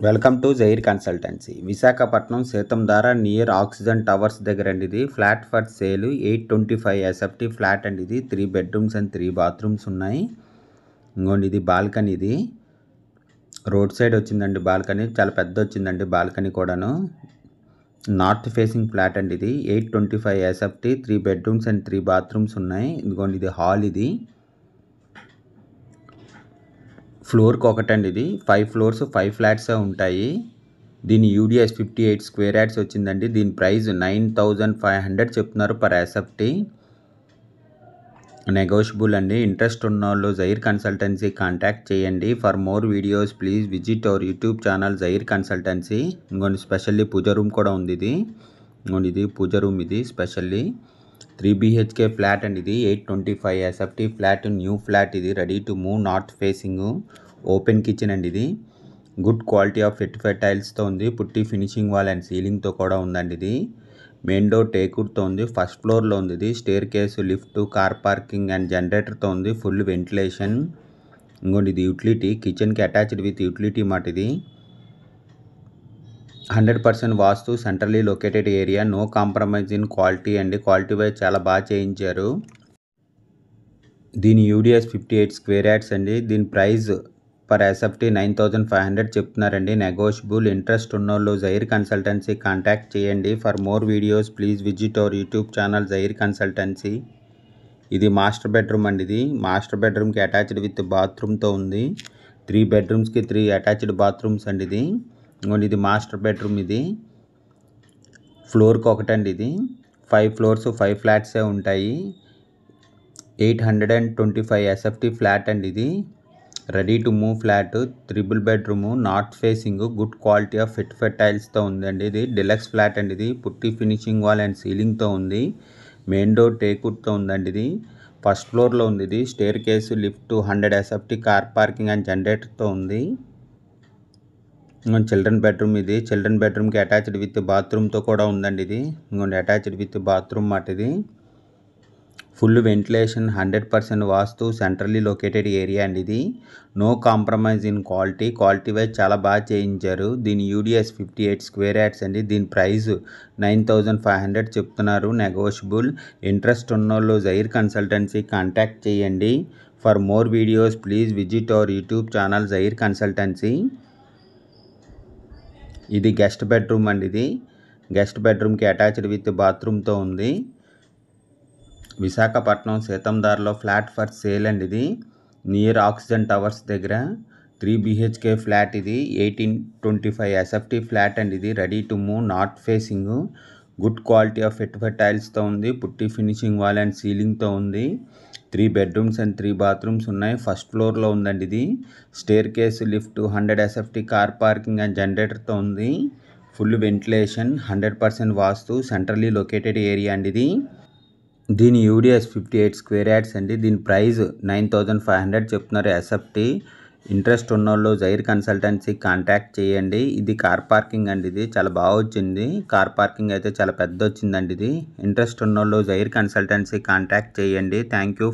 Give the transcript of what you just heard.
Welcome to Zair consultancy. Visakhapatnam Seethammadhara near oxygen towers దగ్గర అండి. ఇది flat for sale 825 SFT flat అండి. ఇది 3 బెడ్రూమ్స్ అండ్ 3 బాత్రూమ్స్ ఉన్నాయి. ఇంకోండి ఇది బాల్కనీ. ఇది రోడ్ సైడ్ వచ్చిందండి బాల్కనీ. చాలా పెద్ద వచ్చిందండి బాల్కనీ కూడాను. నార్త్ ఫేసింగ్ ఫ్లాట్ అండి. ఇది 825 ఎస్ఎఫ్టీ 3 బెడ్రూమ్స్ అండ్ 3 బాత్రూమ్స్ ఉన్నాయి. ఇదిగోండి ఇది హాల్. ఇది ఫ్లోర్కి ఒకటండి. ఇది 5 ఫ్లోర్స్ 5 ఫ్లాట్స్ ఉంటాయి. దీని యూడిఎస్ 58 స్క్వేర్ యార్డ్స్ వచ్చిందండి. దీని ప్రైస్ 9,500 చెప్తున్నారు పర్ ఎస్ఎఫ్టీ. నెగోషియబుల్ అండి. ఇంట్రెస్ట్ ఉన్న వాళ్ళు జైర్ కన్సల్టెన్సీ కాంటాక్ట్ చేయండి. For more videos please visit our YouTube channel Jair consultancy. ఇంకొన్ని స్పెషల్లీ పూజ రూమ్ కూడా ఉంది. ఇది ఇంకొన్ని ఇది పూజ రూమ్. ఇది స్పెషల్లీ 3 BHK ఫ్లాట్ అండి. ఇది 825 ఎస్ఎఫ్టీ ఫ్లాట్, న్యూ ఫ్లాట్. ఇది ready to move, north facing, open kitchen అండి. ఇది గుడ్ క్వాలిటీ ఆఫ్ ఫిట్ఫైడ్ టైల్స్తో ఉంది. పుట్టి ఫినిషింగ్ వాల్ అండ్ సీలింగ్తో కూడా ఉందండి. ఇది మెయిన్ డోర్ టేకుడ్తో ఉంది. ఫస్ట్ ఫ్లోర్లో ఉంది. ఇది staircase, lift, car parking and జనరేటర్తో ఉంది. Full ventilation. ఇంకోటి ఇది యూటిలిటీ, కిచెన్కి అటాచ్డ్ విత్ యూటిలిటీ మాట. ఇది 100% vastu, centrally located area, no compromise in quality అండి. క్వాలిటీ వైజ్ చాలా బాగా చేయించారు. దీని యూడిఎస్ 58 స్క్వేర్ యార్డ్స్ అండి. దీని ప్రైస్ పర్ ఎస్ఎఫ్టీ 9,500 చెప్తున్నారండి. నెగోషియబుల్. ఇంట్రెస్ట్ ఉన్నోళ్ళు జైర్ కన్సల్టెన్సీ కాంటాక్ట్ చేయండి. For more videos please visit our YouTube channel Jair consultancy. ఇది మాస్టర్ బెడ్రూమ్ అండి. ఇది మాస్టర్ బెడ్రూమ్కి అటాచ్డ్ విత్ బాత్రూమ్తో ఉంది. 3 బెడ్రూమ్స్కి 3 అటాచ్డ్ బాత్రూమ్స్ అండి. ఇది ఇంకోటి ఇది మాస్టర్ బెడ్రూమ్. ఇది ఫ్లోర్కి ఒకటండి. ఇది 5 ఫ్లోర్స్ 5 ఫ్లాట్సే ఉంటాయి. 825 ఎస్ఎఫ్టీ ఫ్లాట్ అండి. ఇది ready to move flat, 3 bedroom, north facing, good quality of ఫిట్ఫైడ్ టైల్స్తో ఉందండి. ఇది డిలక్స్ ఫ్లాట్ అండి. ఇది పుట్టి ఫినిషింగ్ వాల్ అండ్ సీలింగ్తో ఉంది. మెయిన్ డోర్ టేకుడ్తో ఉందండి. ఇది ఫస్ట్ ఫ్లోర్లో ఉంది. ఇది staircase, lift, 100 SFT car parking and జనరేటర్తో ఉంది. Children bedroom. ఇది చిల్డ్రన్ బెడ్రూమ్కి అటాచ్డ్ విత్ బాత్రూమ్తో కూడా ఉందండి. ఇది ఇంకొండి అటాచ్డ్ విత్ బాత్రూమ్ మాట. ఇది full ventilation, 100% vastu, centrally located area అండి. ఇది no compromise in quality. Quality wise చాలా బాగా చేయించారు. దీని యూడిఎస్ 58 స్క్వేర్ యార్డ్స్ అండి. దీని ప్రైస్ 9,500 చెప్తున్నారు. నెగోషియబుల్. ఇంట్రెస్ట్ ఉన్నోళ్ళు జైర్ కన్సల్టెన్సీ కాంటాక్ట్ చేయండి. For more videos please visit our YouTube channel Jair consultancy. ఇది గెస్ట్ బెడ్రూమ్ అండి. ఇది గెస్ట్ బెడ్రూమ్కి అటాచ్డ్ విత్ బాత్రూమ్తో ఉంది. విశాఖపట్నం సీతంధారలో ఫ్లాట్ ఫర్ సేల్ అండి. ఇది నియర్ ఆక్సిజన్ టవర్స్ దగ్గర 3 BHK ఫ్లాట్. ఇది 1825 ఎస్ఎఫ్టీ ఫ్లాట్ అండి. ఇది ready to move, north facing, good quality of ఫిట్ఫైడ్ టైల్స్తో ఉంది. పుట్టి ఫినిషింగ్ వాల్ అండ్ సీలింగ్తో ఉంది. 3 బెడ్రూమ్స్ అండ్ 3 బాత్రూమ్స్ ఉన్నాయి. ఫస్ట్ ఫ్లోర్లో ఉందండి. ఇది staircase, lift, 100 SFT car parking and జనరేటర్తో ఉంది. Full ventilation, 100% vastu, centrally located area అండి. ఇది దీని యూడిఎస్ 58 స్క్వేర్ యార్డ్స్ అండి. దీని ప్రైస్ 9,500 చెప్తున్నారు ఎస్ఎఫ్టీ. ఇంట్రెస్ట్ ఉన్నోళ్ళు జైర్ కన్సల్టెన్సీ కాంటాక్ట్ చేయండి. ఇది కార్ పార్కింగ్ అండి. ఇది చాలా బాగా వచ్చింది. కార్ పార్కింగ్ అయితే చాలా పెద్ద వచ్చిందండి. ఇది ఇంట్రెస్ట్ ఉన్నోళ్ళు జైర్ కన్సల్టెన్సీ కాంటాక్ట్ చేయండి. Thank you.